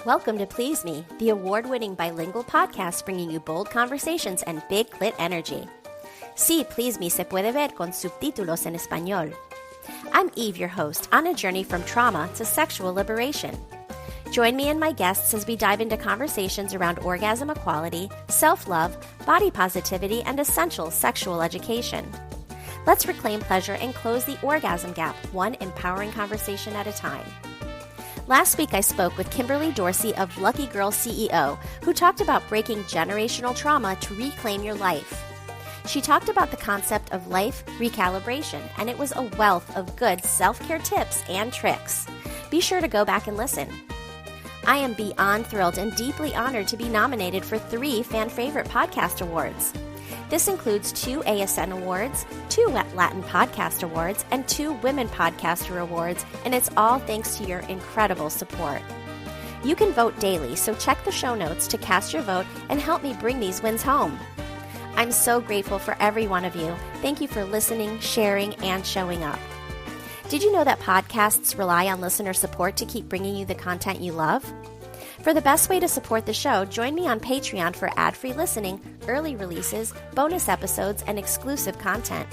Welcome to Please Me, the award-winning bilingual podcast bringing you bold conversations and big clit energy. Sí, Please Me se puede ver con subtítulos en español. I'm Eve, your host, on a journey from trauma to sexual liberation. Join me and my guests as we dive into conversations around orgasm equality, self-love, body positivity, and essential sexual education. Let's reclaim pleasure and close the orgasm gap, one empowering conversation at a time. Last week, I spoke with Kimberly Dorsey of Lucky Girl CEO, who talked about breaking generational trauma to reclaim your life. She talked about the concept of life recalibration, and it was a wealth of good self-care tips and tricks. Be sure to go back and listen. I am beyond thrilled and deeply honored to be nominated for 3 Fan Favorite Podcast Awards. This includes 2 ASN Awards, 2 Latin Podcast Awards, and 2 Women Podcaster Awards, and it's all thanks to your incredible support. You can vote daily, so check the show notes to cast your vote and help me bring these wins home. I'm so grateful for every one of you. Thank you for listening, sharing, and showing up. Did you know that podcasts rely on listener support to keep bringing you the content you love? For the best way to support the show, join me on Patreon for ad-free listening, early releases, bonus episodes, and exclusive content.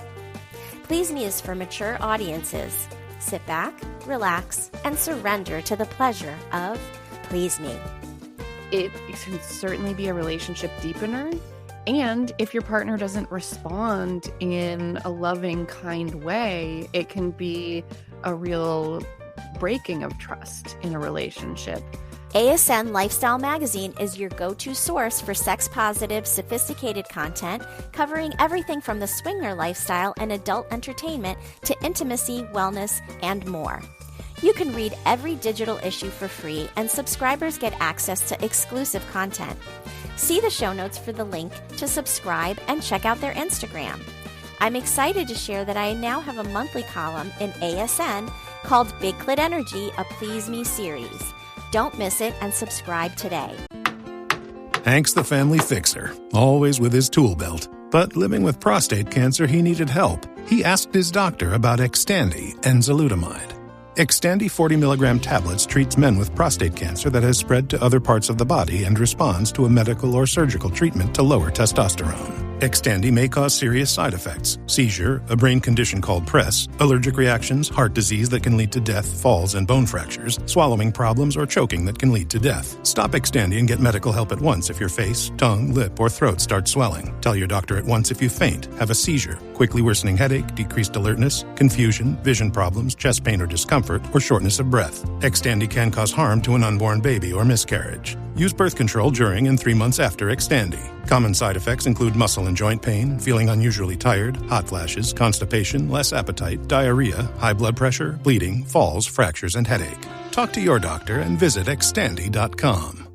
Please Me is for mature audiences. Sit back, relax, and surrender to the pleasure of Please Me. It can certainly be a relationship deepener. And if your partner doesn't respond in a loving, kind way, it can be a real breaking of trust in a relationship. ASN Lifestyle Magazine is your go-to source for sex-positive, sophisticated content covering everything from the swinger lifestyle and adult entertainment to intimacy, wellness, and more. You can read every digital issue for free, and subscribers get access to exclusive content. See the show notes for the link to subscribe and check out their Instagram. I'm excited to share that I now have a monthly column in ASN called Big Clit Energy, a Please Me series. Don't miss it and subscribe today. Hank's the family fixer, always with his tool belt. But living with prostate cancer, he needed help. He asked his doctor about Xtandi enzalutamide. Xtandi 40 milligram tablets treats men with prostate cancer that has spread to other parts of the body and responds to a medical or surgical treatment to lower testosterone. Xtandi may cause serious side effects: seizure, a brain condition called PRESS, allergic reactions, heart disease that can lead to death, falls and bone fractures, swallowing problems, or choking that can lead to death. Stop Xtandi and get medical help at once if your face, tongue, lip, or throat start swelling. Tell your doctor at once if you faint, have a seizure, quickly worsening headache, decreased alertness, confusion, vision problems, chest pain or discomfort, or shortness of breath. Xtandi can cause harm to an unborn baby or miscarriage. Use birth control during and 3 months after Xtandi. Common side effects include muscle and joint pain, feeling unusually tired, hot flashes, constipation, less appetite, diarrhea, high blood pressure, bleeding, falls, fractures, and headache. Talk to your doctor and visit Xtandi.com.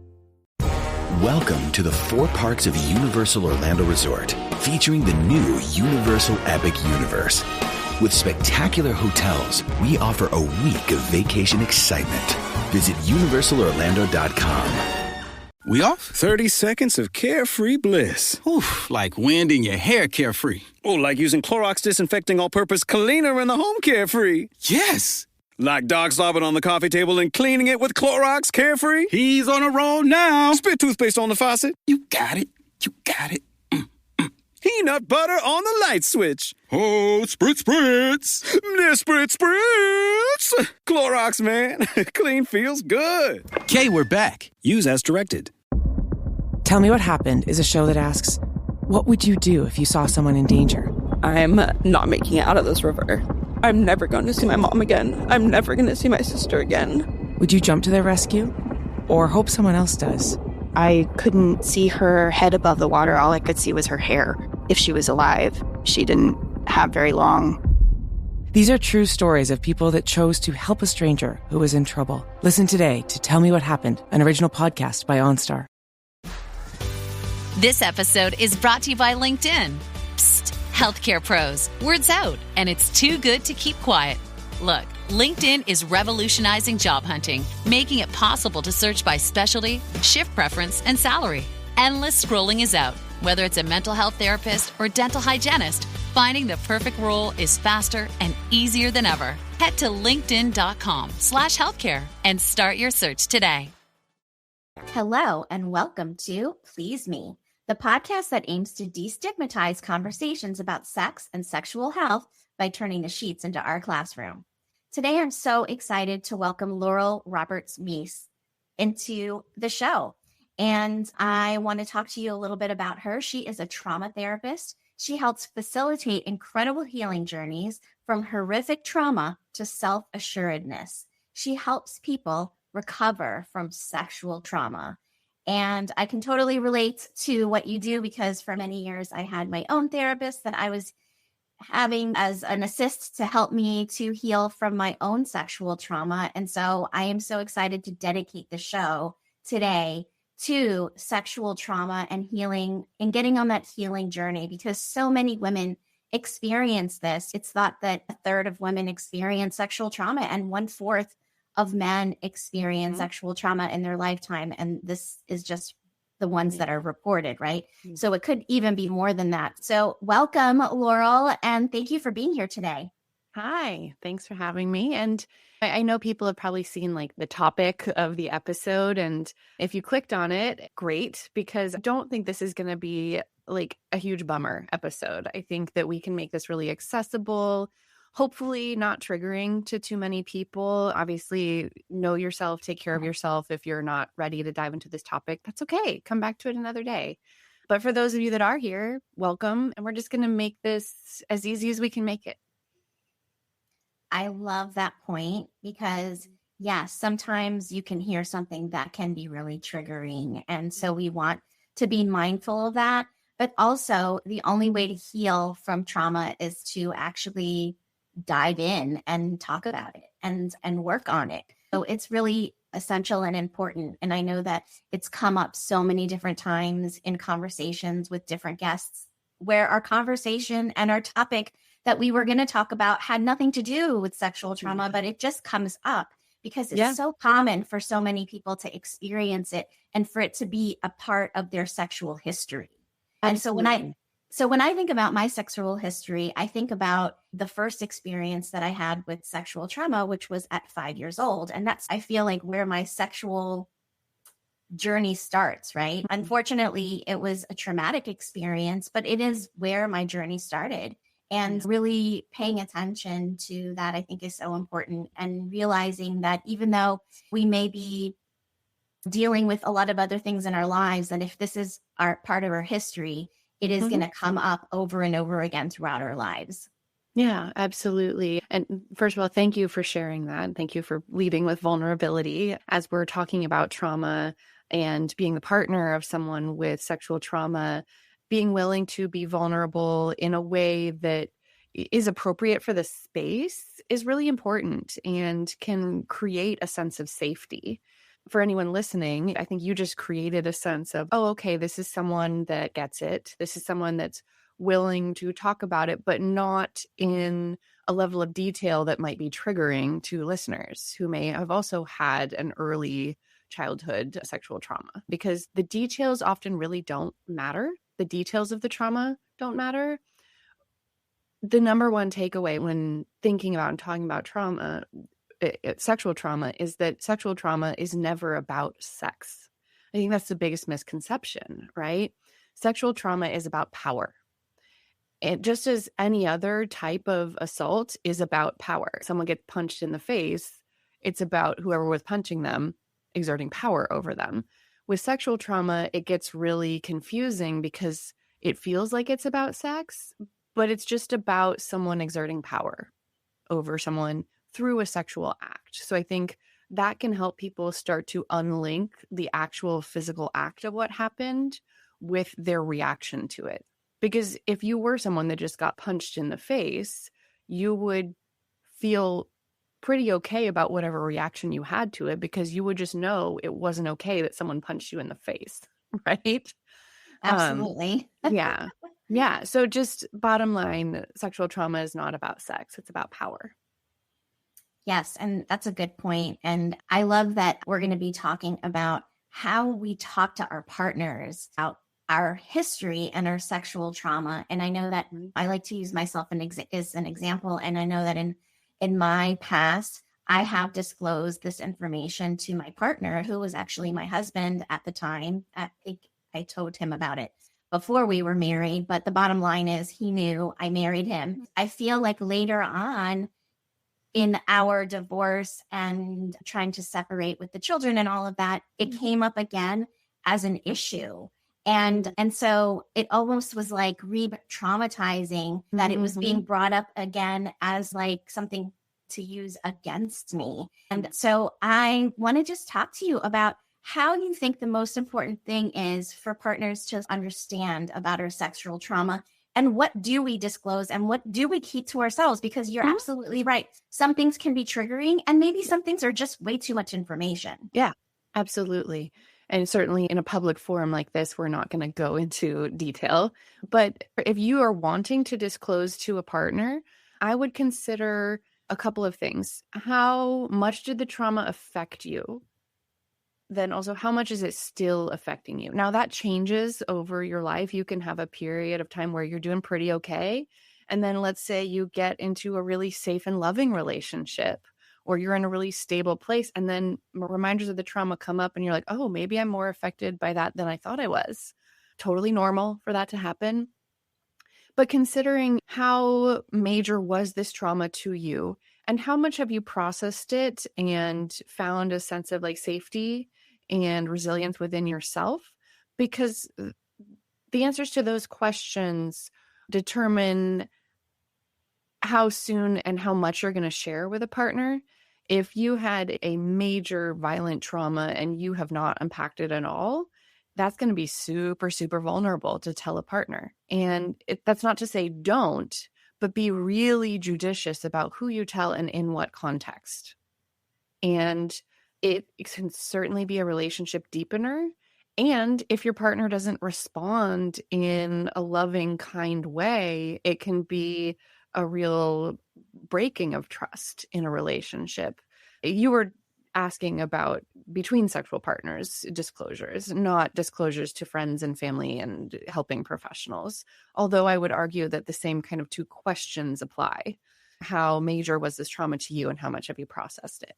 Welcome to the 4 parks of Universal Orlando Resort, featuring the new Universal Epic Universe. With spectacular hotels, we offer a week of vacation excitement. Visit universalorlando.com. We off? 30 seconds of carefree bliss. Oof, like wind in your hair carefree. Oh, like using Clorox Disinfecting All-Purpose Cleaner in the home carefree. Yes. Like dog slobbing on the coffee table and cleaning it with Clorox Carefree. He's on a roll now. Spit toothpaste on the faucet. You got it. You got it. Peanut butter on the light switch. Oh, spritz, spritz. Spritz, spritz. Clorox, man. Clean feels good. Okay, we're back. Use as directed. Tell Me What Happened is a show that asks, what would you do if you saw someone in danger? I'm not making it out of this river. I'm never going to see my mom again. I'm never going to see my sister again. Would you jump to their rescue or hope someone else does? I couldn't see her head above the water. All I could see was her hair. If she was alive, she didn't have very long. These are true stories of people that chose to help a stranger who was in trouble. Listen today to Tell Me What Happened, an original podcast by OnStar. This episode is brought to you by LinkedIn. Psst, healthcare pros, word's out, and it's too good to keep quiet. Look, LinkedIn is revolutionizing job hunting, making it possible to search by specialty, shift preference, and salary. Endless scrolling is out. Whether it's a mental health therapist or dental hygienist, finding the perfect role is faster and easier than ever. Head to linkedin.com/healthcare and start your search today. Hello, and welcome to Please Me, the podcast that aims to destigmatize conversations about sex and sexual health by turning the sheets into our classroom. Today, I'm so excited to welcome Laurel Roberts Meese into the show. And I want to talk to you a little bit about her. She is a trauma therapist. She helps facilitate incredible healing journeys from horrific trauma to self-assuredness. She helps people recover from sexual trauma. And I can totally relate to what you do because for many years I had my own therapist that I was having as an assist to help me to heal from my own sexual trauma. And so I am so excited to dedicate the show today to sexual trauma and healing and getting on that healing journey because so many women experience this. It's thought that a third of women experience sexual trauma and 1/4 of men experience sexual trauma in their lifetime. And this is just the ones that are reported, right? So it could even be more than that. So welcome, Laurel, and thank you for being here today. Hi, thanks for having me. And I know people have probably seen like the topic of the episode. And if you clicked on it, great, because I don't think this is going to be like a huge bummer episode. I think that we can make this really accessible, hopefully not triggering to too many people. Obviously, know yourself, take care of yourself. If you're not ready to dive into this topic, that's okay. Come back to it another day. But for those of you that are here, welcome. And we're just going to make this as easy as we can make it. I love that point because, yes, sometimes you can hear something that can be really triggering. And so we want to be mindful of that. But also, the only way to heal from trauma is to actually dive in and talk about it and work on it. So it's really essential and important. And I know that it's come up so many different times in conversations with different guests where our conversation and our topic that we were going to talk about had nothing to do with sexual trauma, but it just comes up because it's so common for so many people to experience it and for it to be a part of their sexual history. Absolutely. And so when I think about my sexual history, I think about the first experience that I had with sexual trauma, which was at 5 years old. And that's, I feel like, where my sexual journey starts, right? Unfortunately, it was a traumatic experience, but it is where my journey started. And really paying attention to that, I think, is so important. And realizing that even though we may be dealing with a lot of other things in our lives, that if this is our part of our history, it is going to come up over and over again throughout our lives. Yeah, absolutely. And first of all, thank you for sharing that. Thank you for leading with vulnerability as we're talking about trauma and being the partner of someone with sexual trauma, being willing to be vulnerable in a way that is appropriate for the space is really important and can create a sense of safety. For anyone listening, I think you just created a sense of, oh, okay, this is someone that gets it. This is someone that's willing to talk about it, but not in a level of detail that might be triggering to listeners who may have also had an early childhood sexual trauma, because the details often really don't matter. The details of the trauma don't matter. The number one takeaway when thinking about and talking about trauma, sexual trauma, is that sexual trauma is never about sex. I think that's the biggest misconception, right? Sexual trauma is about power. And just as any other type of assault is about power, someone gets punched in the face, it's about whoever was punching them exerting power over them. With sexual trauma, it gets really confusing because it feels like it's about sex, but it's just about someone exerting power over someone through a sexual act. So I think that can help people start to unlink the actual physical act of what happened with their reaction to it. Because if you were someone that just got punched in the face, you would feel pretty okay about whatever reaction you had to it because you would just know it wasn't okay that someone punched you in the face, right? Absolutely. Yeah. Yeah. So just bottom line, sexual trauma is not about sex. It's about power. Yes. And that's a good point. And I love that we're going to be talking about how we talk to our partners about our history and our sexual trauma. And I know that I like to use myself as an example. And I know that in my past, I have disclosed this information to my partner, who was actually my husband at the time. I think I told him about it before we were married, but the bottom line is he knew I married him. I feel like later on in our divorce and trying to separate with the children and all of that, it came up again as an issue. And so it almost was like re-traumatizing that it was being brought up again as like something to use against me. And so I want to just talk to you about how you think the most important thing is for partners to understand about our sexual trauma, and what do we disclose and what do we keep to ourselves? Because you're absolutely right. Some things can be triggering, and maybe some things are just way too much information. Yeah, absolutely. And certainly in a public forum like this, we're not going to go into detail. But if you are wanting to disclose to a partner, I would consider a couple of things. How much did the trauma affect you? Then also, how much is it still affecting you? Now, that changes over your life. You can have a period of time where you're doing pretty okay. And then let's say you get into a really safe and loving relationship, or you're in a really stable place. And then reminders of the trauma come up and you're like, oh, maybe I'm more affected by that than I thought I was. Totally normal for that to happen. But considering how major was this trauma to you, and how much have you processed it and found a sense of like safety and resilience within yourself? Because the answers to those questions determine how soon and how much you're going to share with a partner. If you had a major violent trauma and you have not unpacked it at all, that's going to be super, super vulnerable to tell a partner. And that's not to say don't, but be really judicious about who you tell and in what context. And it can certainly be a relationship deepener. And if your partner doesn't respond in a loving, kind way, it can be a real breaking of trust in a relationship. You were asking about between sexual partners disclosures, not disclosures to friends and family and helping professionals. Although I would argue that the same kind of two questions apply. How major was this trauma to you, and how much have you processed it?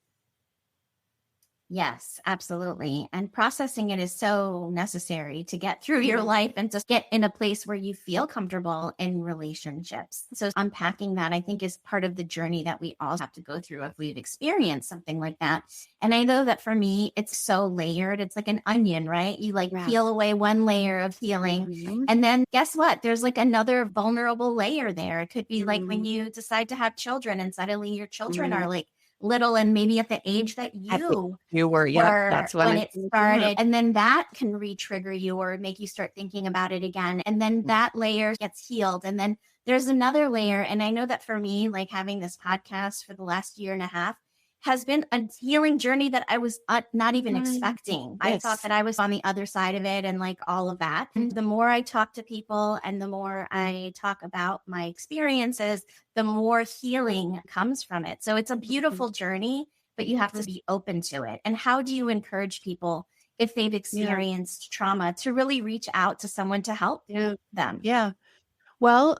Yes, absolutely. And processing it is so necessary to get through your life and to get in a place where you feel comfortable in relationships. So unpacking that, I think, is part of the journey that we all have to go through if we've experienced something like that. And I know that for me, it's so layered. It's like an onion, right? You like peel away one layer of healing. And then guess what? There's like another vulnerable layer there. It could be like when you decide to have children and suddenly your children are like little and maybe at the age that you were. Yeah, that's when it started. And then that can re-trigger you or make you start thinking about it again. And then that layer gets healed. And then there's another layer. And I know that for me, like having this podcast for the last year and a half has been a healing journey that I was not even expecting. I thought that I was on the other side of it and like all of that. And the more I talk to people and the more I talk about my experiences, the more healing comes from it. So it's a beautiful journey, but you have to be open to it. And how do you encourage people, if they've experienced trauma, to really reach out to someone to help them? Yeah. Well,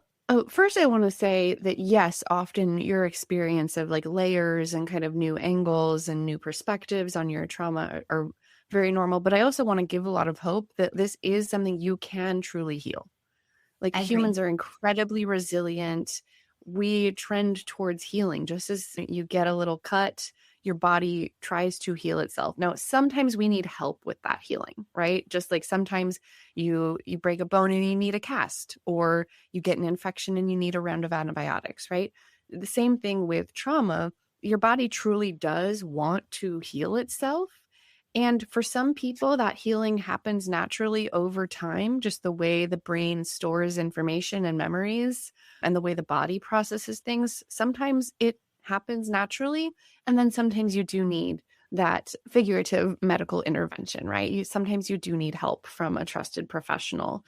first, I want to say that, yes, often your experience of like layers and kind of new angles and new perspectives on your trauma are very normal. But I also want to give a lot of hope that this is something you can truly heal. Like humans are incredibly resilient. We trend towards healing. Just as you get a little cut, your body tries to heal itself. Now, sometimes we need help with that healing, right? Just like sometimes you break a bone and you need a cast, or you get an infection and you need a round of antibiotics, right? The same thing with trauma. Your body truly does want to heal itself. And for some people, that healing happens naturally over time, just the way the brain stores information and memories and the way the body processes things. Sometimes it happens naturally. And then sometimes you do need that figurative medical intervention, right? Sometimes you do need help from a trusted professional.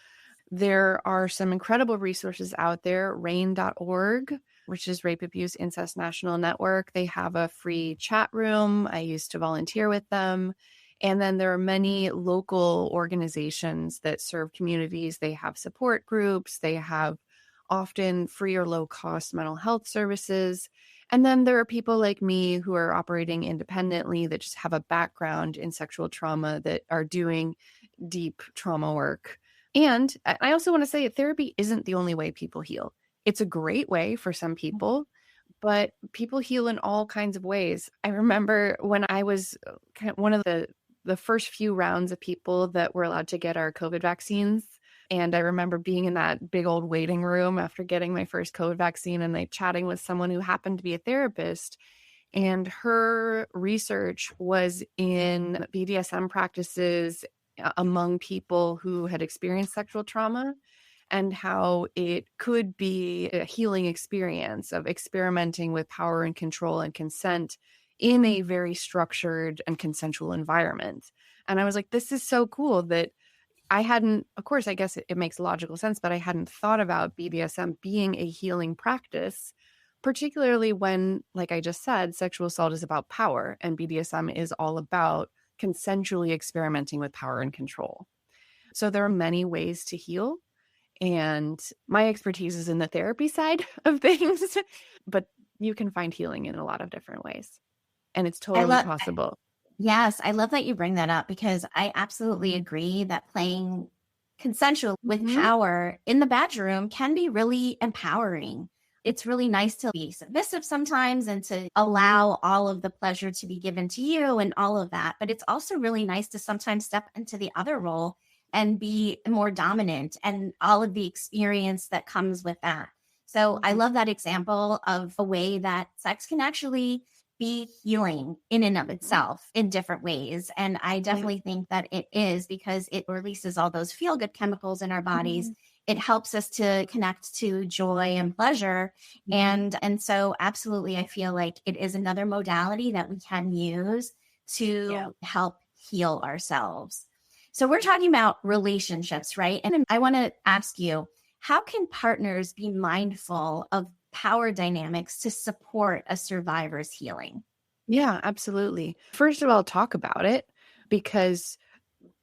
There are some incredible resources out there. RAINN.org, which is Rape, Abuse, Incest National Network. They have a free chat room. I used to volunteer with them. And then there are many local organizations that serve communities. They have support groups. They have often free or low cost mental health services. And then there are people like me who are operating independently that just have a background in sexual trauma that are doing deep trauma work. And I also want to say therapy isn't the only way people heal. It's a great way for some people, but people heal in all kinds of ways. I remember when I was kind of one of the first few rounds of people that were allowed to get our COVID vaccines. And I remember being in that big old waiting room after getting my first COVID vaccine and like chatting with someone who happened to be a therapist. And her research was in BDSM practices among people who had experienced sexual trauma and how it could be a healing experience of experimenting with power and control and consent in a very structured and consensual environment. And I was like, this is so cool that I hadn't, of course, I guess it makes logical sense, but I hadn't thought about BDSM being a healing practice, particularly when, like I just said, sexual assault is about power and BDSM is all about consensually experimenting with power and control. So there are many ways to heal. And my expertise is in the therapy side of things, but you can find healing in a lot of different ways. And it's totally possible. Yes, I love that you bring that up because I absolutely agree that playing consensual with power in the bedroom can be really empowering. It's really nice to be submissive sometimes and to allow all of the pleasure to be given to you and all of that. But it's also really nice to sometimes step into the other role and be more dominant and all of the experience that comes with that. So I love that example of a way that sex can actually be healing in and of itself in different ways. And I definitely think that it is because it releases all those feel-good chemicals in our bodies. It helps us to connect to joy and pleasure. And so absolutely, I feel like it is another modality that we can use to help heal ourselves. So we're talking about relationships, right? And I want to ask you, how can partners be mindful of power dynamics to support a survivor's healing? Yeah, absolutely. First of all, talk about it because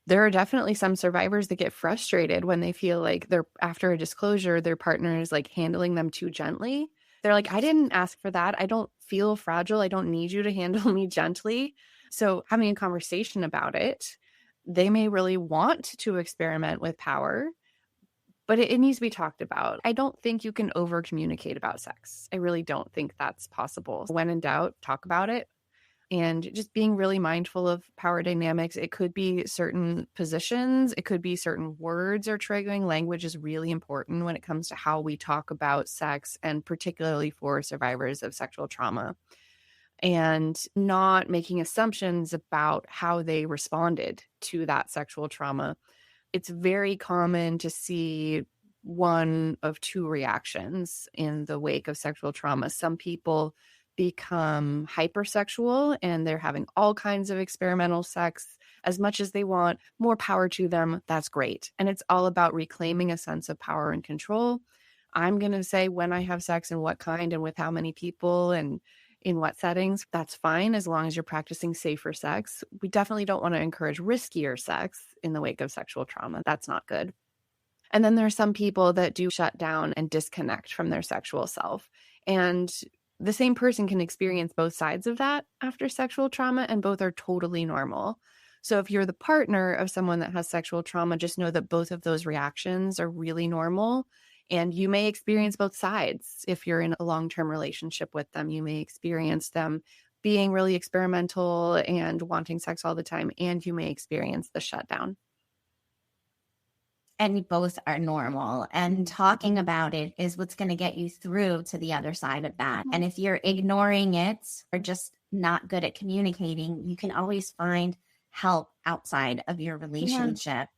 there are definitely some survivors that get frustrated when they feel like they're after a disclosure, their partner is like handling them too gently. They're like, I didn't ask for that. I don't feel fragile. I don't need you to handle me gently. So having a conversation about it, they may really want to experiment with power, but it needs to be talked about. I don't think you can over communicate about sex. I really don't think that's possible. When in doubt, talk about it. And just being really mindful of power dynamics. It could be certain positions. It could be certain words are triggering. Language is really important when it comes to how we talk about sex, and particularly for survivors of sexual trauma. And not making assumptions about how they responded to that sexual trauma. It's very common to see one of two reactions in the wake of sexual trauma. Some people become hypersexual and they're having all kinds of experimental sex as much as they want. More power to them. That's great. And it's all about reclaiming a sense of power and control. I'm going to say when I have sex and what kind and with how many people and in what settings, that's fine as long as you're practicing safer sex. We definitely don't want to encourage riskier sex in the wake of sexual trauma. That's not good. And then there are some people that do shut down and disconnect from their sexual self. And the same person can experience both sides of that after sexual trauma, and both are totally normal. So if you're the partner of someone that has sexual trauma, just know that both of those reactions are really normal. And you may experience both sides. If you're in a long-term relationship with them, you may experience them being really experimental and wanting sex all the time, and you may experience the shutdown. And both are normal. And talking about it is what's going to get you through to the other side of that. And if you're ignoring it or just not good at communicating, you can always find help outside of your relationship.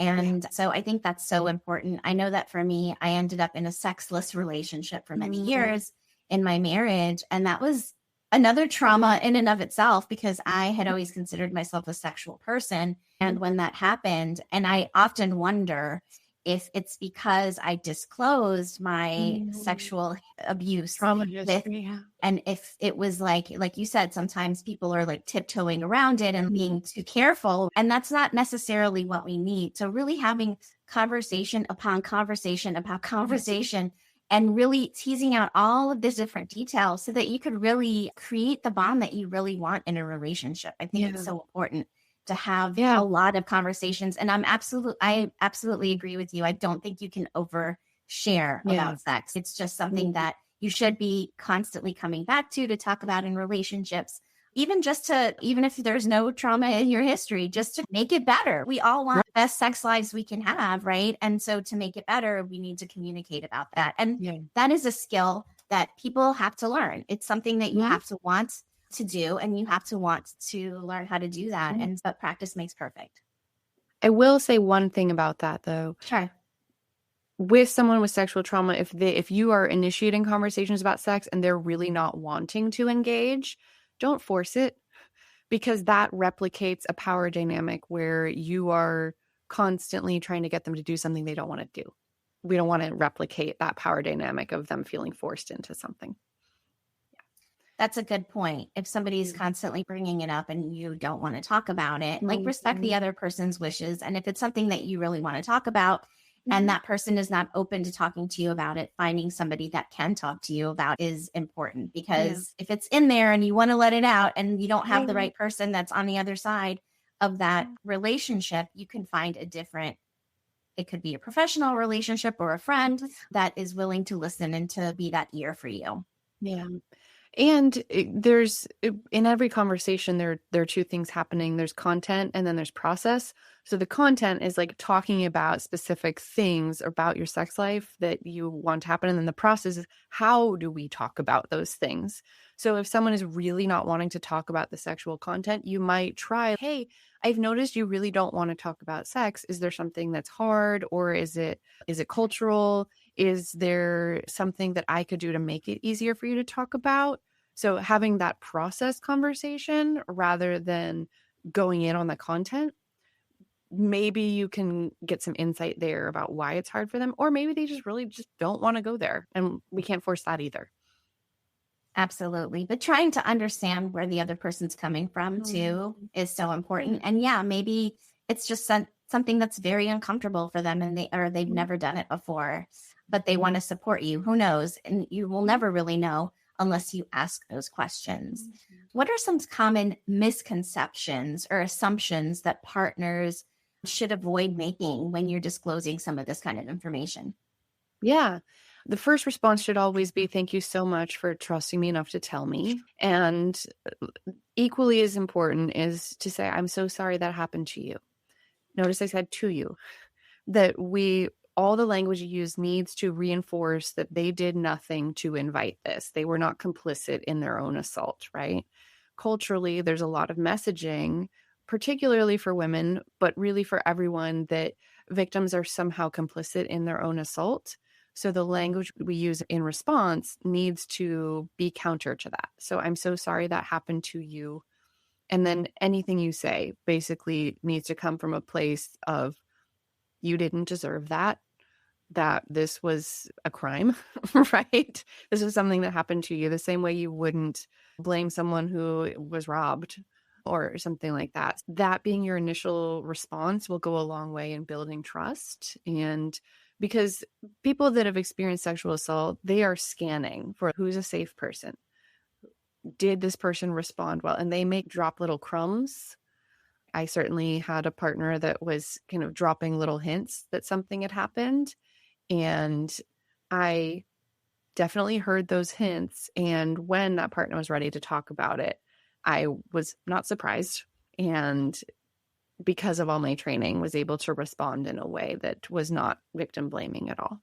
And so I think that's so important. I know that for me, I ended up in a sexless relationship for many years in my marriage. And that was another trauma in and of itself, because I had always considered myself a sexual person. And when that happened, and I often wonder if it's because I disclosed my sexual abuse trauma history, and if it was like you said, sometimes people are like tiptoeing around it and being too careful, and that's not necessarily what we need. So really having conversation upon conversation about conversation and really teasing out all of these different details so that you could really create the bond that you really want in a relationship. I think it's so important to have a lot of conversations. And I absolutely agree with you. I don't think you can overshare about sex. It's just something that you should be constantly coming back to talk about in relationships. Even if there's no trauma in your history, just to make it better. We all want the best sex lives we can have, right? And so to make it better, we need to communicate about that. And that is a skill that people have to learn. It's something that you have to want to do, and you have to want to learn how to do that. But practice makes perfect. I will say one thing about that, though. Sure. With someone with sexual trauma, if you are initiating conversations about sex and they're really not wanting to engage, don't force it, because that replicates a power dynamic where you are constantly trying to get them to do something they don't want to do. We don't want to replicate that power dynamic of them feeling forced into something. That's a good point. If somebody's constantly bringing it up and you don't want to talk about it, like respect the other person's wishes. And if it's something that you really want to talk about, and that person is not open to talking to you about it, finding somebody that can talk to you about is important, because if it's in there and you want to let it out and you don't have the right person that's on the other side of that relationship, you can find it could be a professional relationship or a friend that is willing to listen and to be that ear for you. Yeah. And there's, in every conversation, there are two things happening. There's content and then there's process. So the content is like talking about specific things about your sex life that you want to happen. And then the process is, how do we talk about those things? So if someone is really not wanting to talk about the sexual content, you might try, hey, I've noticed you really don't want to talk about sex. Is there something that's hard, or is it cultural? Is there something that I could do to make it easier for you to talk about? So having that process conversation rather than going in on the content, maybe you can get some insight there about why it's hard for them, or maybe they just really just don't want to go there, and we can't force that either. Absolutely. But trying to understand where the other person's coming from too is so important. And maybe it's just something that's very uncomfortable for them, and they've never done it before, but they want to support you. Who knows? And you will never really know unless you ask those questions. What are some common misconceptions or assumptions that partners should avoid making when you're disclosing some of this kind of information? Yeah. The first response should always be, thank you so much for trusting me enough to tell me. And equally as important is to say, I'm so sorry that happened to you. Notice I said to you, that all the language you use needs to reinforce that they did nothing to invite this. They were not complicit in their own assault, right? Culturally, there's a lot of messaging, particularly for women, but really for everyone, that victims are somehow complicit in their own assault. So the language we use in response needs to be counter to that. So I'm so sorry that happened to you. And then anything you say basically needs to come from a place of, you didn't deserve that this was a crime, right? This was something that happened to you, the same way you wouldn't blame someone who was robbed or something like that. That being your initial response will go a long way in building trust. And because people that have experienced sexual assault, they are scanning for who's a safe person. Did this person respond well? And they may drop little crumbs. I certainly had a partner that was kind of dropping little hints that something had happened. And I definitely heard those hints. And when that partner was ready to talk about it, I was not surprised. And because of all my training, was able to respond in a way that was not victim blaming at all.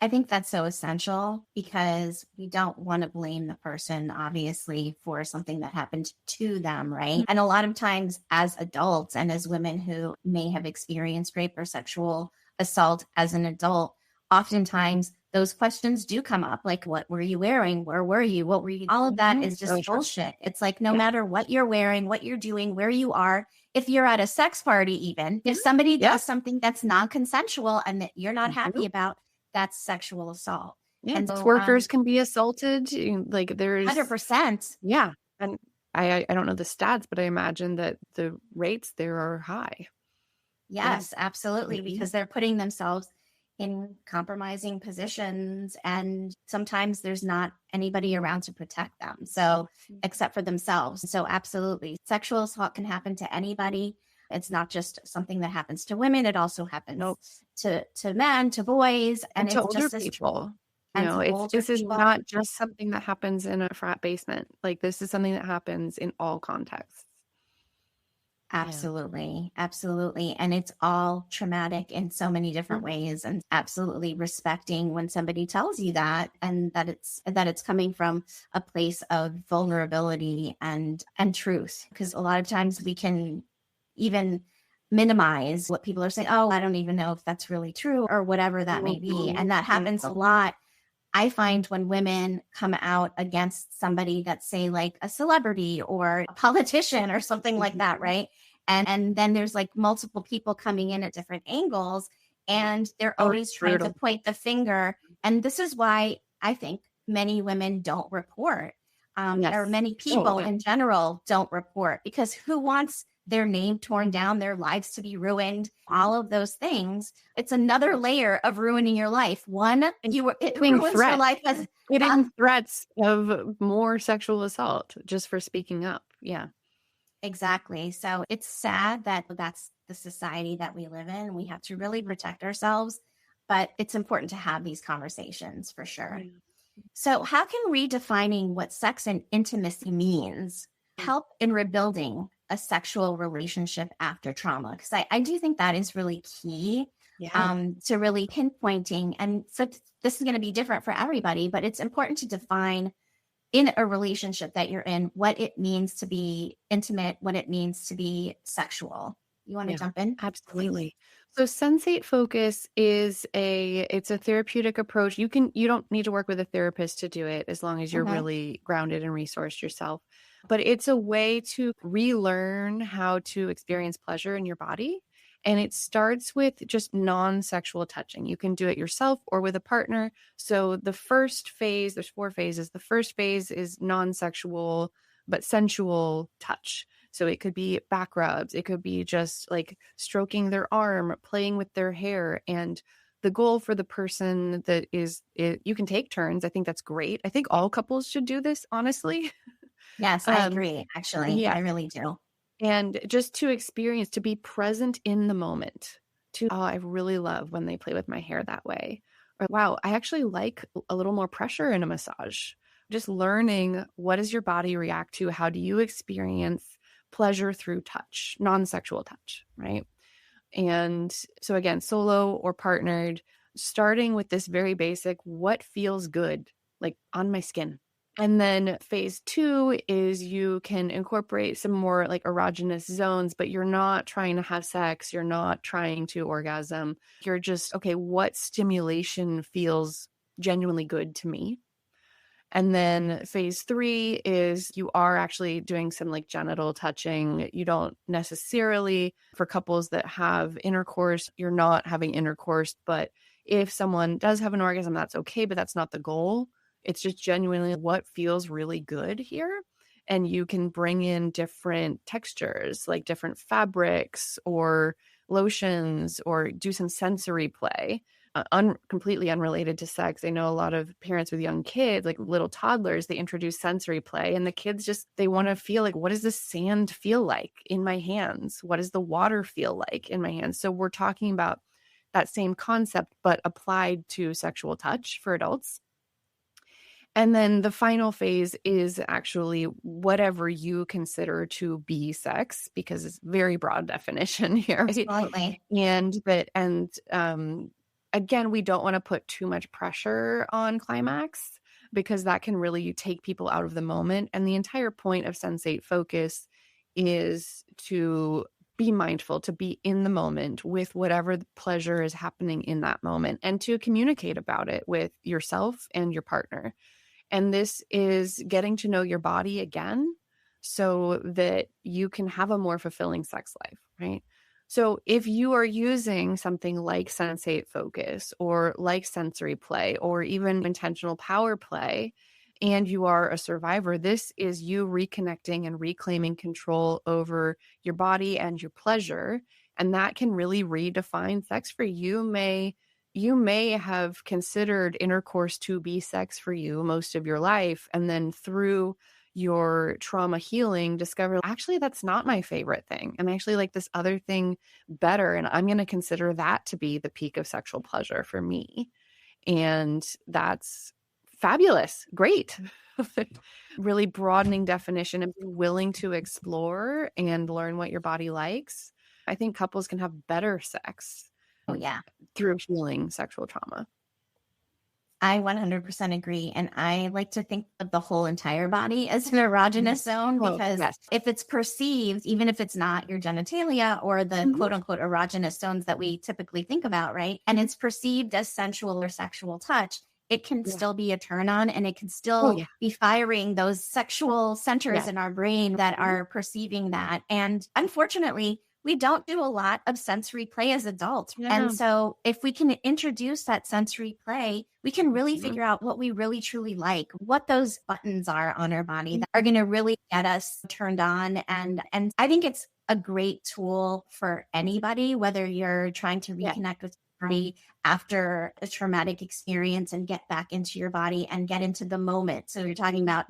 I think that's so essential, because we don't want to blame the person, obviously, for something that happened to them, right? And a lot of times as adults and as women who may have experienced rape or sexual assault as an adult, oftentimes those questions do come up, like, what were you wearing? Where were you? What were you? All of that is just bullshit. It's like, no matter what you're wearing, what you're doing, where you are, if you're at a sex party, even if somebody does something that's non-consensual and that you're not happy about, that's sexual assault. Yeah, and workers can be assaulted. Like, there's 100%. Yeah. And I don't know the stats, but I imagine that the rates there are high. Yes, absolutely. Because they're putting themselves in compromising positions, and sometimes there's not anybody around to protect them, so except for themselves. So absolutely, sexual assault can happen to anybody. It's not just something that happens to women, it also happens to men, to boys, and to it's older just people. and No, to it's older this is people. not just something that happens in a frat basement. Like, this is something that happens in all contexts. Absolutely. Absolutely. And it's all traumatic in so many different ways, and absolutely respecting when somebody tells you that, and that it's coming from a place of vulnerability and truth. Because a lot of times we can even minimize what people are saying. Oh, I don't even know if that's really true, or whatever that may be. And that happens a lot. I find when women come out against somebody that's, say, like a celebrity or a politician or something like that, right? And then there's like multiple people coming in at different angles, and they're always trying to point the finger. And this is why I think many women don't report, or many people in general don't report, because who wants their name torn down, their lives to be ruined, all of those things? It's another layer of ruining your life. It ruins your life as getting threats of more sexual assault just for speaking up. Yeah. Exactly. So it's sad that that's the society that we live in. We have to really protect ourselves, but it's important to have these conversations for sure. Yeah. So how can redefining what sex and intimacy means help in rebuilding a sexual relationship after trauma? Because I do think that is really key, to really pinpointing. And so this is going to be different for everybody, but it's important to define in a relationship that you're in what it means to be intimate, what it means to be sexual. You want to jump in? Absolutely. So sensate focus it's a therapeutic approach. You don't need to work with a therapist to do it, as long as you're really grounded and resourced yourself. But it's a way to relearn how to experience pleasure in your body. And it starts with just non-sexual touching. You can do it yourself or with a partner. So the first phase, there's 4 phases. The first phase is non-sexual but sensual touch. So it could be back rubs. It could be just like stroking their arm, playing with their hair. And the goal for the person you can take turns. I think that's great. I think all couples should do this, honestly. Yes, I agree. Actually, I really do. And just to experience, to be present in the moment. I really love when they play with my hair that way. Or, wow, I actually like a little more pressure in a massage. Just learning, what does your body react to? How do you experience pleasure through touch, non-sexual touch, right? And so again, solo or partnered, starting with this very basic, what feels good, like on my skin. And then phase 2 is you can incorporate some more like erogenous zones, but you're not trying to have sex. You're not trying to orgasm. You're just, okay, what stimulation feels genuinely good to me? And then phase 3 is you are actually doing some like genital touching. You don't necessarily, for couples that have intercourse, you're not having intercourse, but if someone does have an orgasm, that's okay, but that's not the goal. It's just genuinely what feels really good here. And you can bring in different textures, like different fabrics or lotions, or do some sensory play, completely unrelated to sex. I know a lot of parents with young kids, like little toddlers, they introduce sensory play, and the kids they want to feel like, what does the sand feel like in my hands? What does the water feel like in my hands? So we're talking about that same concept, but applied to sexual touch for adults. And then the final phase is actually whatever you consider to be sex, because it's very broad definition here. Absolutely. And again, we don't want to put too much pressure on climax, because that can really take people out of the moment. And the entire point of sensate focus is to be mindful, to be in the moment with whatever pleasure is happening in that moment, and to communicate about it with yourself and your partner. And this is getting to know your body again so that you can have a more fulfilling sex life, right? So if you are using something like sensate focus or like sensory play or even intentional power play, and you are a survivor, this is you reconnecting and reclaiming control over your body and your pleasure. And that can really redefine sex for you. You may you may have considered intercourse to be sex for you most of your life. And then through your trauma healing, discover, actually, that's not my favorite thing. And I actually like this other thing better. And I'm going to consider that to be the peak of sexual pleasure for me. And that's fabulous. Great. Really broadening definition and being willing to explore and learn what your body likes. I think couples can have better sex. Oh, yeah. Through healing sexual trauma. I 100% agree. And I like to think of the whole entire body as an erogenous zone, because if it's perceived, even if it's not your genitalia or the quote unquote erogenous zones that we typically think about, right? And it's perceived as sensual or sexual touch, it can still be a turn on, and it can still be firing those sexual centers in our brain that are perceiving that. And unfortunately, we don't do a lot of sensory play as adults. And so if we can introduce that sensory play, we can really figure out what we really truly like, what those buttons are on our body that are going to really get us turned on. And I think it's a great tool for anybody, whether you're trying to reconnect with your body after a traumatic experience and get back into your body and get into the moment. So you're talking about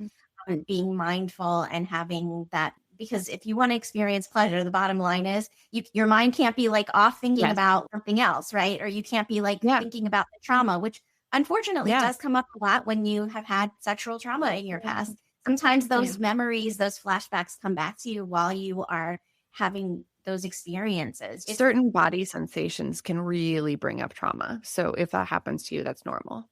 being mindful and having that. Because if you want to experience pleasure, the bottom line is your mind can't be like off thinking about something else, right? Or you can't be like thinking about the trauma, which unfortunately does come up a lot when you have had sexual trauma in your past. Sometimes those memories, those flashbacks come back to you while you are having those experiences. Certain body sensations can really bring up trauma. So if that happens to you, that's normal.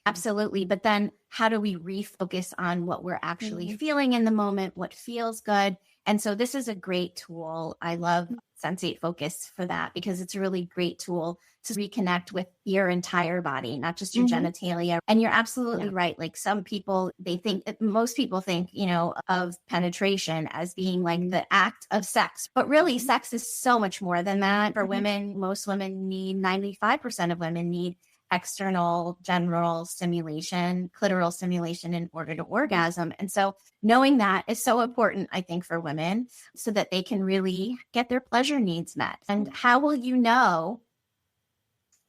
Absolutely. But then how do we refocus on what we're actually feeling in the moment, what feels good? And so this is a great tool. I love Sensate Focus for that, because it's a really great tool to reconnect with your entire body, not just your genitalia. And you're absolutely right. Like some people, most people think, of penetration as being like the act of sex, but really sex is so much more than that. For women, most women need, 95% of women need external genital stimulation, clitoral stimulation in order to orgasm. And so knowing that is so important, I think, for women, so that they can really get their pleasure needs met. And how will you know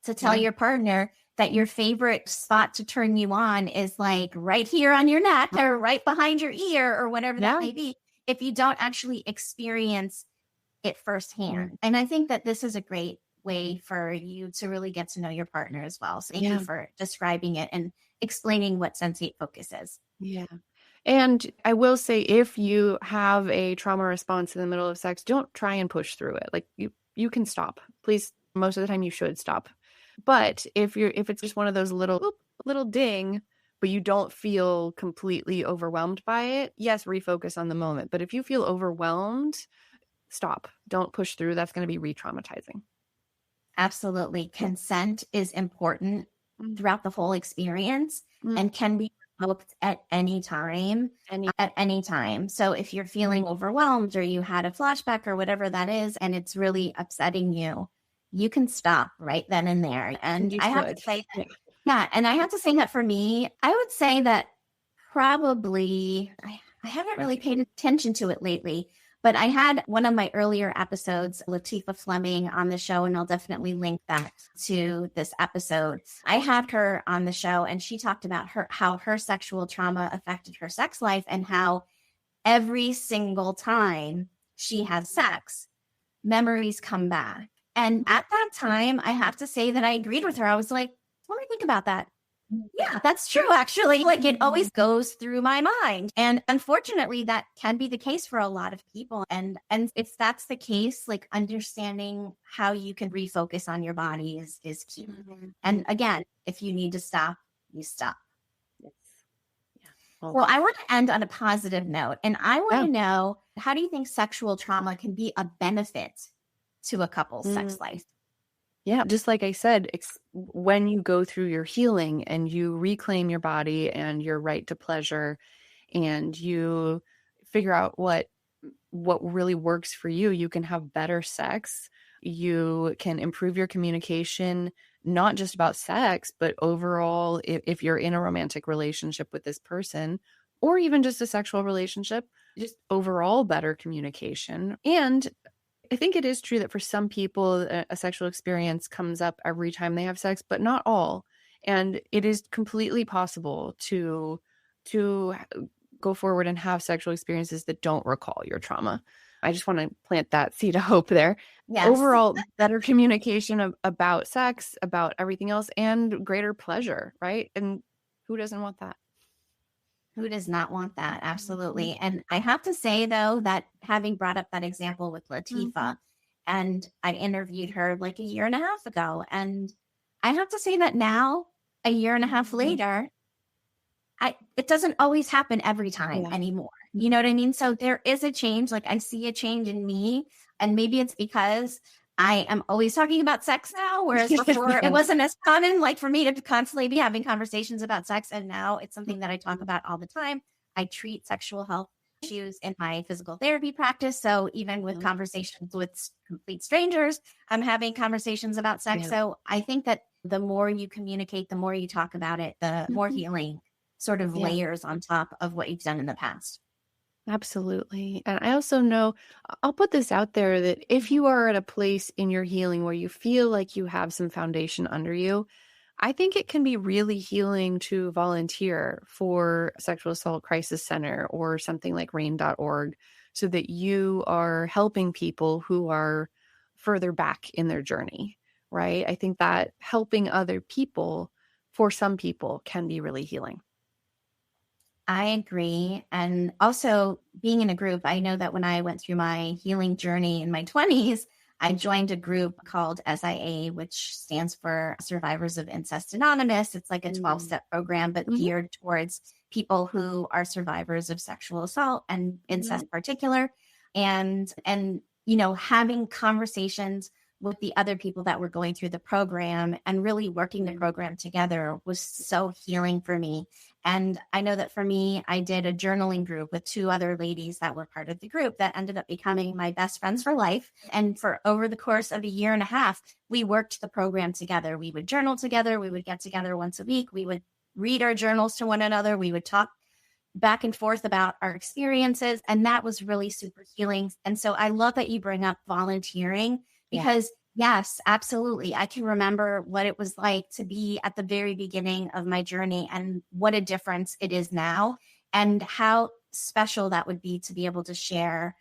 to tell your partner that your favorite spot to turn you on is like right here on your neck or right behind your ear or whatever that may be, if you don't actually experience it firsthand? And I think that this is a great way for you to really get to know your partner as well. So thank you for describing it and explaining what Sensate Focus is. Yeah. And I will say, if you have a trauma response in the middle of sex, don't try and push through it. Like you can stop. Please, most of the time you should stop. But if it's just one of those little ding, but you don't feel completely overwhelmed by it, yes, refocus on the moment. But if you feel overwhelmed, stop. Don't push through. That's going to be re-traumatizing. Absolutely. Consent is important throughout the whole experience and can be revoked at any time. So if you're feeling overwhelmed or you had a flashback or whatever that is, and it's really upsetting you, you can stop right then and there. And I have to say that, and I have to say that for me, I would say that probably I haven't really paid attention to it lately. But I had one of my earlier episodes, Latifah Fleming, on the show, and I'll definitely link that to this episode. I had her on the show, and she talked about how her sexual trauma affected her sex life, and how every single time she has sex, memories come back. And at that time, I have to say that I agreed with her. I was like, let me think about that. Yeah, that's true, actually. Like, it always goes through my mind. And unfortunately, that can be the case for a lot of people. And if that's the case, like, understanding how you can refocus on your body is key. And again, if you need to stop, you stop. Yes. Yeah. Well, I want to end on a positive note. And I want to know, how do you think sexual trauma can be a benefit to a couple's sex life? Yeah, just like I said, when you go through your healing and you reclaim your body and your right to pleasure, and you figure out what really works for you, you can have better sex. You can improve your communication, not just about sex, but overall, if you're in a romantic relationship with this person, or even just a sexual relationship, just overall better communication. And I think it is true that for some people, a sexual experience comes up every time they have sex, but not all. And it is completely possible to go forward and have sexual experiences that don't recall your trauma. I just want to plant that seed of hope there. Yes. Overall, better communication about sex, about everything else, and greater pleasure, right? And who doesn't want that? Who does not want that? Absolutely. And I have to say, though, that having brought up that example with Latifah, and I interviewed her like a year and a half ago, and I have to say that now, a year and a half later, it doesn't always happen every time anymore. You know what I mean? So there is a change. Like I see a change in me, and maybe it's because I am always talking about sex now, whereas before it wasn't as common, like for me to constantly be having conversations about sex. And now it's something that I talk about all the time. I treat sexual health issues in my physical therapy practice. So even with conversations with complete strangers, I'm having conversations about sex. Yeah. So I think that the more you communicate, the more you talk about it, the more healing sort of layers on top of what you've done in the past. Absolutely. And I also know, I'll put this out there, that if you are at a place in your healing where you feel like you have some foundation under you, I think it can be really healing to volunteer for a sexual assault crisis center or something like RAIN.org, so that you are helping people who are further back in their journey, right? I think that helping other people, for some people, can be really healing. I agree. And also being in a group, I know that when I went through my healing journey in my 20s, I joined a group called SIA, which stands for Survivors of Incest Anonymous. It's like a 12-step program, but geared towards people who are survivors of sexual assault and incest in particular. And, you know, having conversations with the other people that were going through the program and really working the program together was so healing for me. And I know that for me, I did a journaling group with 2 other ladies that were part of the group that ended up becoming my best friends for life. And for over the course of a year and a half, we worked the program together. We would journal together. We would get together once a week. We would read our journals to one another. We would talk back and forth about our experiences. And that was really super healing. And so I love that you bring up volunteering, because yes, absolutely. I can remember what it was like to be at the very beginning of my journey and what a difference it is now, and how special that would be to be able to share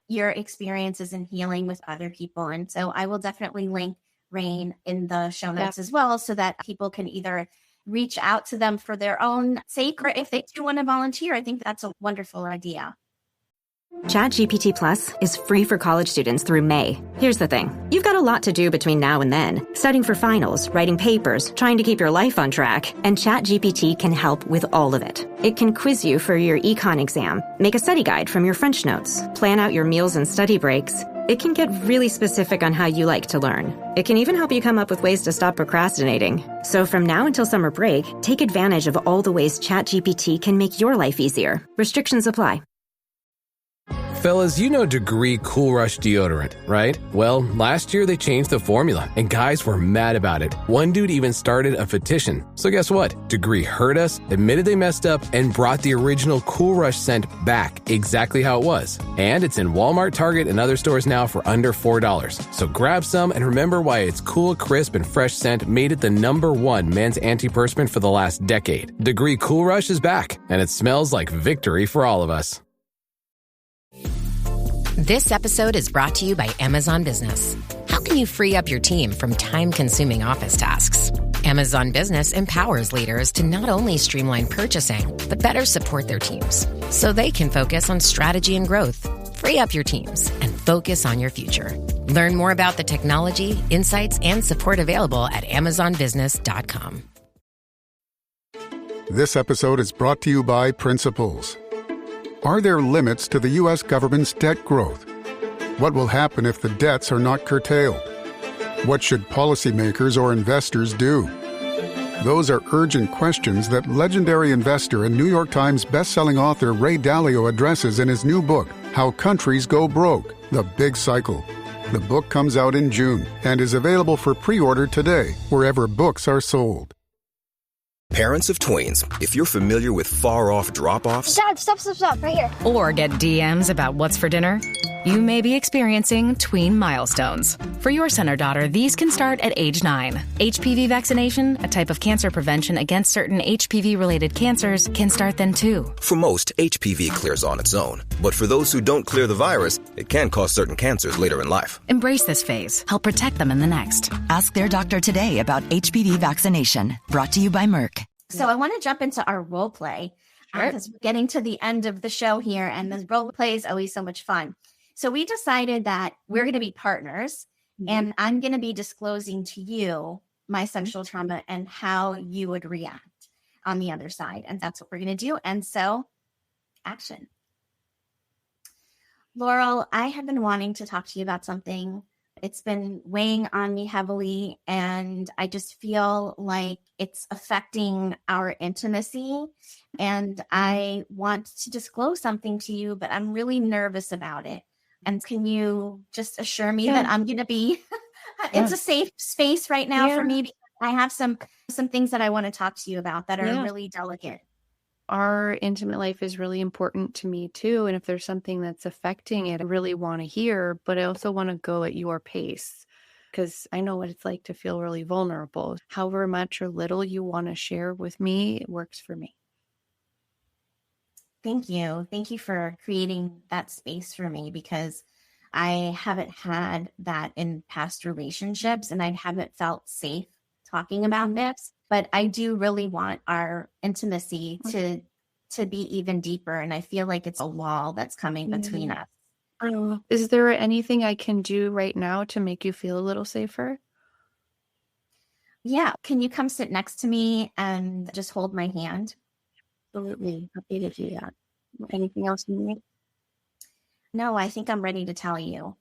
your experiences in healing with other people. And so I will definitely link RAIN in the show notes as well, so that people can either reach out to them for their own sake, or if they do want to volunteer. I think that's a wonderful idea. ChatGPT Plus is free for college students through May. Here's the thing. You've got a lot to do between now and then. Studying for finals, writing papers, trying to keep your life on track. And ChatGPT can help with all of it. It can quiz you for your econ exam, make a study guide from your French notes, plan out your meals and study breaks. It can get really specific on how you like to learn. It can even help you come up with ways to stop procrastinating. So from now until summer break, take advantage of all the ways ChatGPT can make your life easier. Restrictions apply. Fellas, you know Degree Cool Rush deodorant, right? Well, last year they changed the formula, and guys were mad about it. One dude even started a petition. So guess what? Degree heard us, admitted they messed up, and brought the original Cool Rush scent back exactly how it was. And it's in Walmart, Target, and other stores now for under $4. So grab some and remember why its cool, crisp, and fresh scent made it the #1 men's antiperspirant for the last decade. Degree Cool Rush is back, and it smells like victory for all of us. This episode is brought to you by Amazon Business. How can you free up your team from time-consuming office tasks? Amazon Business empowers leaders to not only streamline purchasing, but better support their teams so they can focus on strategy and growth. Free up your teams and focus on your future. Learn more about the technology, insights, and support available at amazonbusiness.com. This episode is brought to you by Principles. Are there limits to the U.S. government's debt growth? What will happen if the debts are not curtailed? What should policymakers or investors do? Those are urgent questions that legendary investor and New York Times bestselling author Ray Dalio addresses in his new book, How Countries Go Broke, The Big Cycle. The book comes out in June and is available for pre-order today, wherever books are sold. Parents of tweens, if you're familiar with far-off drop-offs... Dad, stop, right here. Or get DMs about what's for dinner... You may be experiencing tween milestones. For your son or daughter, these can start at age 9. HPV vaccination, a type of cancer prevention against certain HPV-related cancers, can start then too. For most, HPV clears on its own. But for those who don't clear the virus, it can cause certain cancers later in life. Embrace this phase. Help protect them in the next. Ask their doctor today about HPV vaccination. Brought to you by Merck. So I want to jump into our role play because we're getting to the end of the show here, and the role play is always so much fun. So we decided that we're going to be partners, and I'm going to be disclosing to you my sexual trauma and how you would react on the other side. And that's what we're going to do. And so, action. Laurel, I have been wanting to talk to you about something. It's been weighing on me heavily, and I just feel like it's affecting our intimacy. And I want to disclose something to you, but I'm really nervous about it. And can you just assure me that I'm going to be, it's a safe space right now for me, because I have some things that I want to talk to you about that are really delicate. Our intimate life is really important to me too. And if there's something that's affecting it, I really want to hear, but I also want to go at your pace, because I know what it's like to feel really vulnerable. However much or little you want to share with me, it works for me. Thank you. Thank you for creating that space for me, because I haven't had that in past relationships, and I haven't felt safe talking about this. But I do really want our intimacy to be even deeper. And I feel like it's a wall that's coming between us. Is there anything I can do right now to make you feel a little safer? Yeah. Can you come sit next to me and just hold my hand? Absolutely. Happy to do that. Anything else you need? No, I think I'm ready to tell you.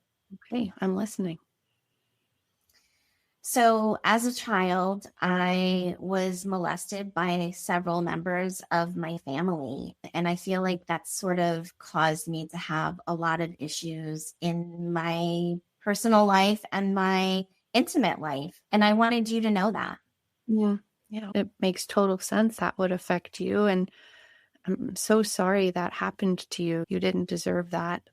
Okay, I'm listening. So as a child, I was molested by several members of my family. And I feel like that sort of caused me to have a lot of issues in my personal life and my intimate life. And I wanted you to know that. Yeah, it makes total sense. That would affect you. And I'm so sorry that happened to you. You didn't deserve that.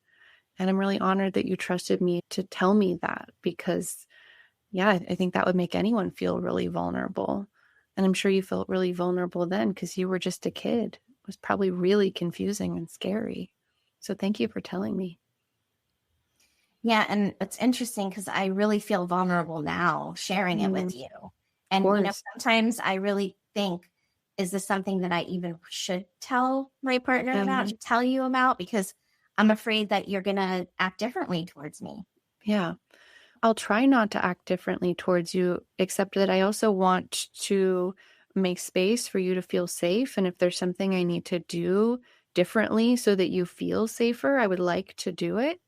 And I'm really honored that you trusted me to tell me that, because I think that would make anyone feel really vulnerable. And I'm sure you felt really vulnerable then because you were just a kid. It was probably really confusing and scary. So thank you for telling me. Yeah. And it's interesting because I really feel vulnerable now sharing it with you. And sometimes I really think, is this something that I even should tell my partner about, tell you about? Because I'm afraid that you're going to act differently towards me. Yeah. I'll try not to act differently towards you, except that I also want to make space for you to feel safe. And if there's something I need to do differently so that you feel safer, I would like to do it.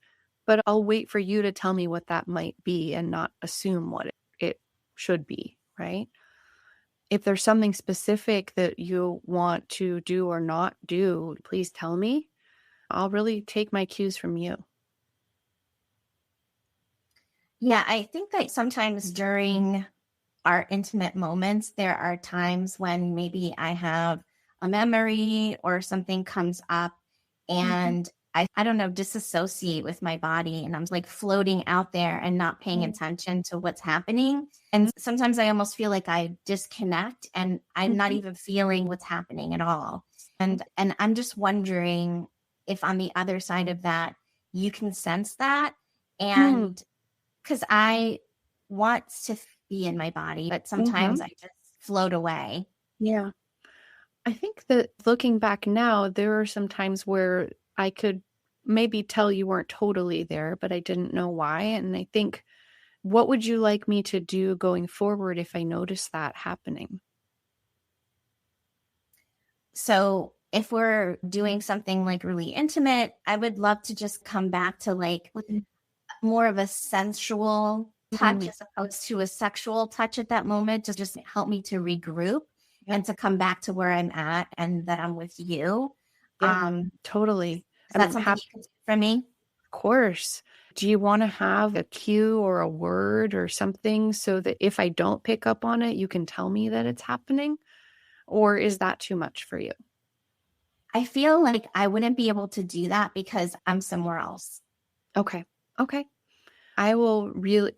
But I'll wait for you to tell me what that might be and not assume what it should be, right? If there's something specific that you want to do or not do, please tell me. I'll really take my cues from you. Yeah, I think that sometimes during our intimate moments, there are times when maybe I have a memory or something comes up and I don't know, disassociate with my body, and I'm like floating out there and not paying attention to what's happening. And sometimes I almost feel like I disconnect and I'm not even feeling what's happening at all. And I'm just wondering if on the other side of that, you can sense that. And because I want to be in my body, but sometimes I just float away. Yeah. I think that looking back now, there are some times where I could maybe tell you weren't totally there, but I didn't know why. And I think, what would you like me to do going forward if I notice that happening? So if we're doing something like really intimate, I would love to just come back to like more of a sensual touch as opposed to a sexual touch at that moment, to just help me to regroup and to come back to where I'm at and that I'm with you. Totally. Is that something you can do for me? Of course. Do you want to have a cue or a word or something so that if I don't pick up on it, you can tell me that it's happening? Or is that too much for you? I feel like I wouldn't be able to do that because I'm somewhere else. Okay. Okay. I will really,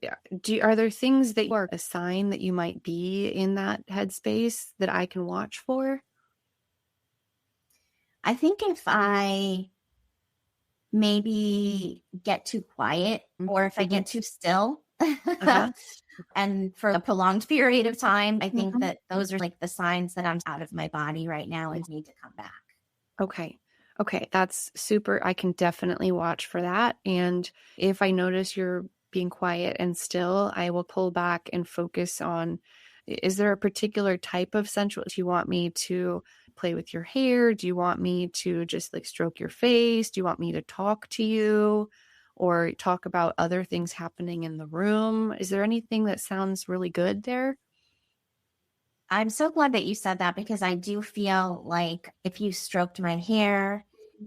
are there things that are a sign that you might be in that headspace that I can watch for? I think if I maybe get too quiet or if I get too still and for a prolonged period of time, I think that those are like the signs that I'm out of my body right now and need to come back. Okay. Okay. That's super. I can definitely watch for that. And if I notice you're being quiet and still, I will pull back and focus on, is there a particular type of sensual? Do you want me to play with your hair? Do you want me to just like stroke your face? Do you want me to talk to you or talk about other things happening in the room? Is there anything that sounds really good there? I'm so glad that you said that because I do feel like if you stroked my hair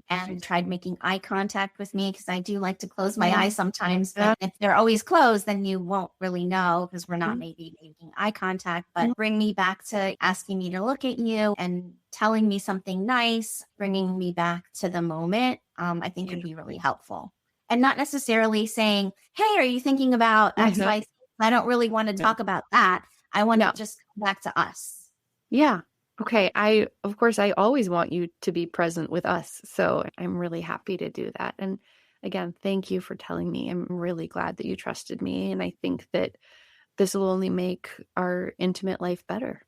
and tried making eye contact with me, because I do like to close my eyes sometimes, but if they're always closed, then you won't really know because we're not maybe making eye contact, but bring me back to asking me to look at you and telling me something nice, bringing me back to the moment, I think would be really helpful. And not necessarily saying, hey, are you thinking about X, Y, Z? I don't really want to talk about that. I want to just come back to us. Yeah. Okay. Of course, I always want you to be present with us. So I'm really happy to do that. And again, thank you for telling me. I'm really glad that you trusted me. And I think that this will only make our intimate life better.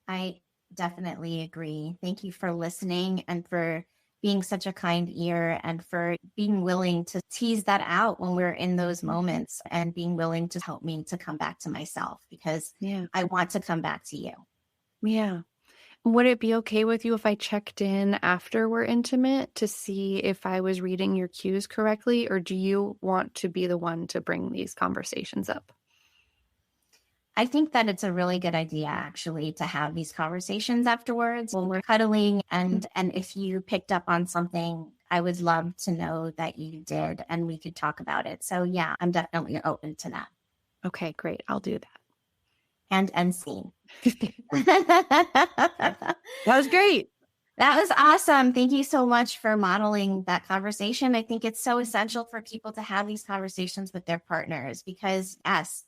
I definitely agree. Thank you for listening and for being such a kind ear and for being willing to tease that out when we're in those moments and being willing to help me to come back to myself because I want to come back to you. Yeah. Would it be okay with you if I checked in after we're intimate to see if I was reading your cues correctly, or do you want to be the one to bring these conversations up? I think that it's a really good idea, actually, to have these conversations afterwards when we're cuddling. And if you picked up on something, I would love to know that you did and we could talk about it. So yeah, I'm definitely open to that. Okay, great. I'll do that. And scene. That was great. That was awesome. Thank you so much for modeling that conversation. I think it's so essential for people to have these conversations with their partners because, yes,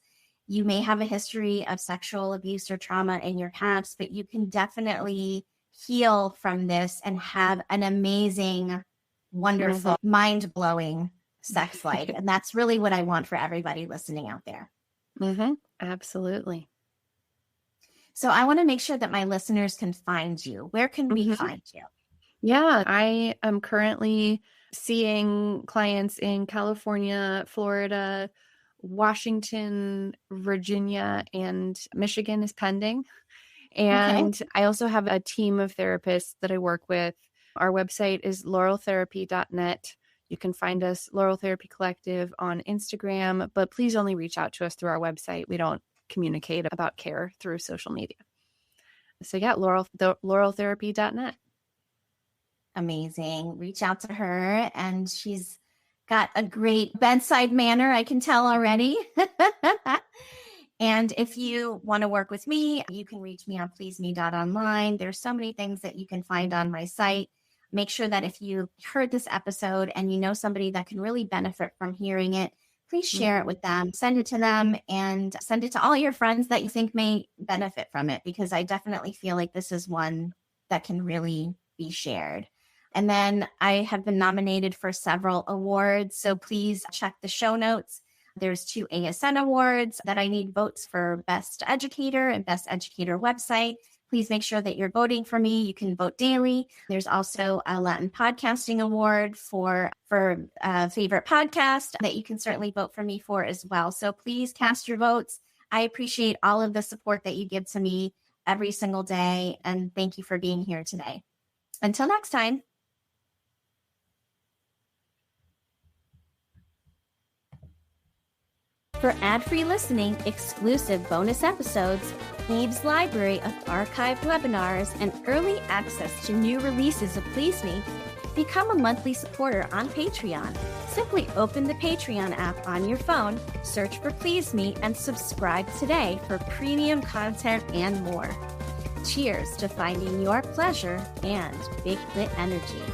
you may have a history of sexual abuse or trauma in your past, but you can definitely heal from this and have an amazing, wonderful, mind-blowing sex life. And that's really what I want for everybody listening out there. Absolutely. So I want to make sure that my listeners can find you. Where can we find you? Yeah, I am currently seeing clients in California, Florida, Washington, Virginia, and Michigan is pending. And I also have a team of therapists that I work with. Our website is laureltherapy.net. You can find us, Laurel Therapy Collective, on Instagram, but please only reach out to us through our website. We don't communicate about care through social media. So yeah, laureltherapy.net. Amazing. Reach out to her, and she's got a great bedside manner, I can tell already. And if you want to work with me, you can reach me on pleaseme.online. There's so many things that you can find on my site. Make sure that if you heard this episode and you know somebody that can really benefit from hearing it, please share it with them, send it to them, and send it to all your friends that you think may benefit from it, because I definitely feel like this is one that can really be shared. And then I have been nominated for several awards, so please check the show notes. There's 2 ASN awards that I need votes for Best Educator and Best Educator website. Please make sure that you're voting for me. You can vote daily. There's also a Latin Podcasting Award for favorite podcast that you can certainly vote for me for as well. So please cast your votes. I appreciate all of the support that you give to me every single day. And thank you for being here today. Until next time. For ad-free listening, exclusive bonus episodes, Eve's library of archived webinars, and early access to new releases of Please Me, become a monthly supporter on Patreon. Simply open the Patreon app on your phone, search for Please Me, and subscribe today for premium content and more. Cheers to finding your pleasure and big lit energy.